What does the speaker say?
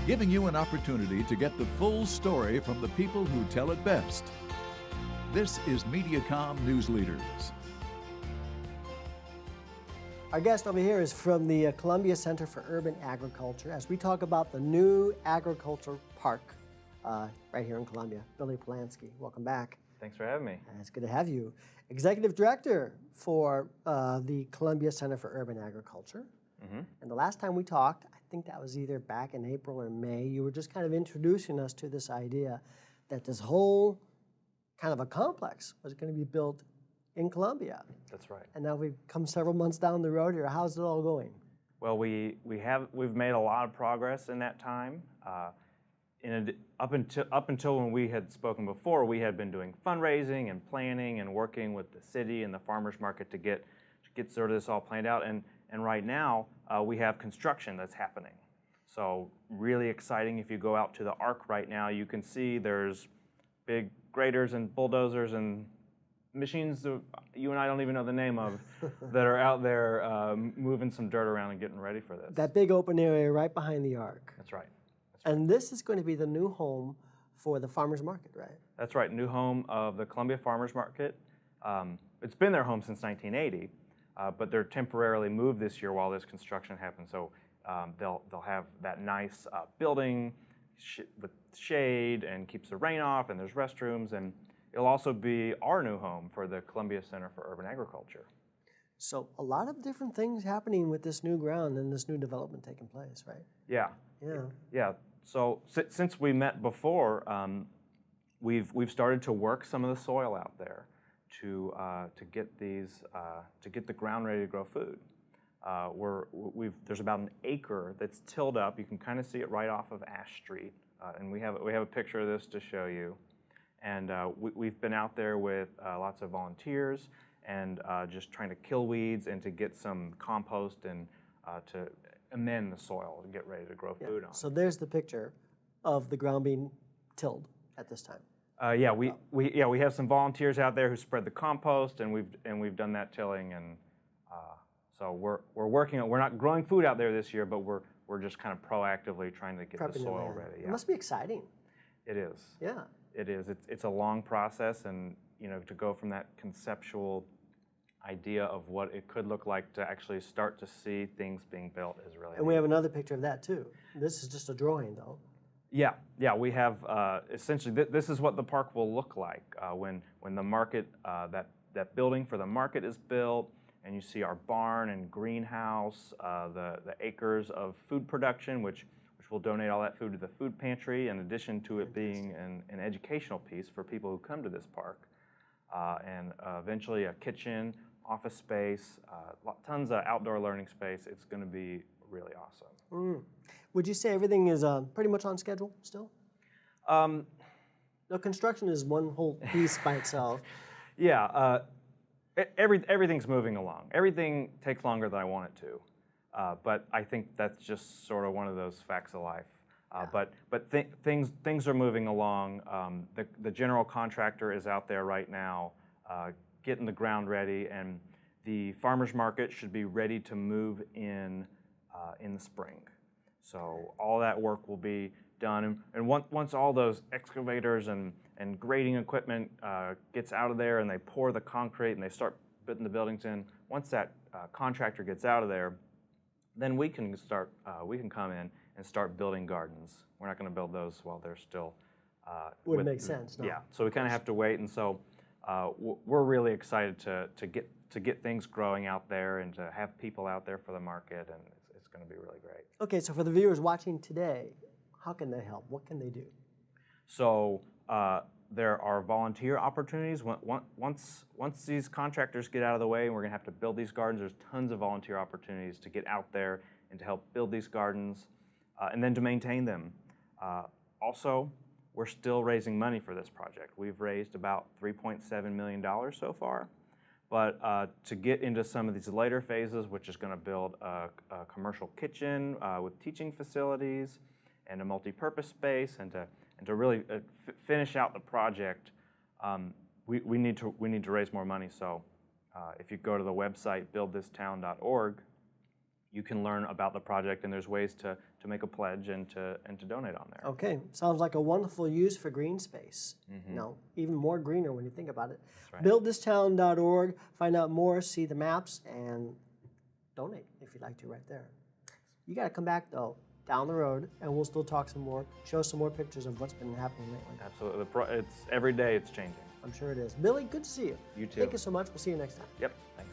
giving you an opportunity to get the full story from the people who tell it best. This is Mediacom Newsleaders. Our guest over here is from the Columbia Center for Urban Agriculture as we talk about the new agriculture park right here in Columbia. Billy Polansky, welcome back. Thanks for having me. It's good to have you. Executive Director for the Columbia Center for Urban Agriculture. Mm-hmm. And the last time we talked, I think that was either back in April or May, you were just kind of introducing us to this idea that this whole kind of a complex was going to be built in Columbia. That's right. And now we've come several months down the road here. How's it all going? Well, we've made a lot of progress in that time. Up until when we had spoken before, we had been doing fundraising and planning and working with the city and the farmers market to get sort of this all planned out. And right now we have construction that's happening. So really exciting. If you go out to the Arc right now, you can see there's big graders and bulldozers and machines that you and I don't even know the name of that are out there moving some dirt around and getting ready for this. That big open area right behind the Arc. That's right. And this is going to be the new home for the farmers market, right? That's right, new home of the Columbia Farmers Market. It's been their home since 1980, but they're temporarily moved this year while this construction happens. So they'll have that nice building with shade and keeps the rain off, and there's restrooms, and it'll also be our new home for the Columbia Center for Urban Agriculture. So a lot of different things happening with this new ground and this new development taking place, right? Yeah. So since we met before, we've started to work some of the soil out there to get the ground ready to grow food. There's about an acre that's tilled up. You can kind of see it right off of Ash Street, and we have a picture of this to show you. And we've been out there with lots of volunteers and just trying to kill weeds and to get some compost and to amend the soil and get ready to grow food on. So there's the picture of the ground being tilled at this time. We have some volunteers out there who spread the compost, and we've done that tilling, and so we're working on. We're not growing food out there this year, but we're just kind of proactively trying to get the soil ready. Yeah. It must be exciting. It is. Yeah. It is. It's a long process, and to go from that conceptual idea of what it could look like to actually start to see things being built is really. And we have another picture of that too. This is just a drawing, though. Yeah. We have essentially this is what the park will look like when the market that building for the market is built, and you see our barn and greenhouse, the acres of food production, which we'll donate all that food to the food pantry, in addition to it being an educational piece for people who come to this park. And eventually a kitchen, office space, tons of outdoor learning space. It's going to be really awesome. Would you say everything is pretty much on schedule still? The construction is one whole piece by itself. Yeah, everything's moving along. Everything takes longer than I want it to. But I think that's just sort of one of those facts of life. But things are moving along. The general contractor is out there right now getting the ground ready, and the farmers market should be ready to move in the spring. So all that work will be done, and once all those excavators and grading equipment gets out of there, and they pour the concrete and they start putting the buildings in, once that contractor gets out of there, then we can come in and start building gardens. We're not going to build those while they're still. Wouldn't make sense. No. Yeah, so we kind of have to wait, and so we're really excited to get things growing out there and to have people out there for the market, and it's going to be really great. Okay, so for the viewers watching today, how can they help? What can they do? So there are volunteer opportunities. Once these contractors get out of the way and we're going to have to build these gardens, there's tons of volunteer opportunities to get out there and to help build these gardens and then to maintain them. Also, we're still raising money for this project. We've raised about $3.7 million so far. But to get into some of these later phases, which is going to build a commercial kitchen with teaching facilities and a multi-purpose space, and to really finish out the project, we need to raise more money. So if you go to the website buildthistown.org, you can learn about the project, and there's ways to make a pledge and to donate on there. Okay, sounds like a wonderful use for green space. You know, even more greener when you think about it. Right. BuildThisTown.org. Find out more, see the maps, and donate if you'd like to right there. You got to come back though, down the road, and we'll still talk some more, show some more pictures of what's been happening lately. Absolutely. It's every day it's changing. I'm sure it is. Billy, good to see you. You too. Thank you so much. We'll see you next time. Yep. Thanks.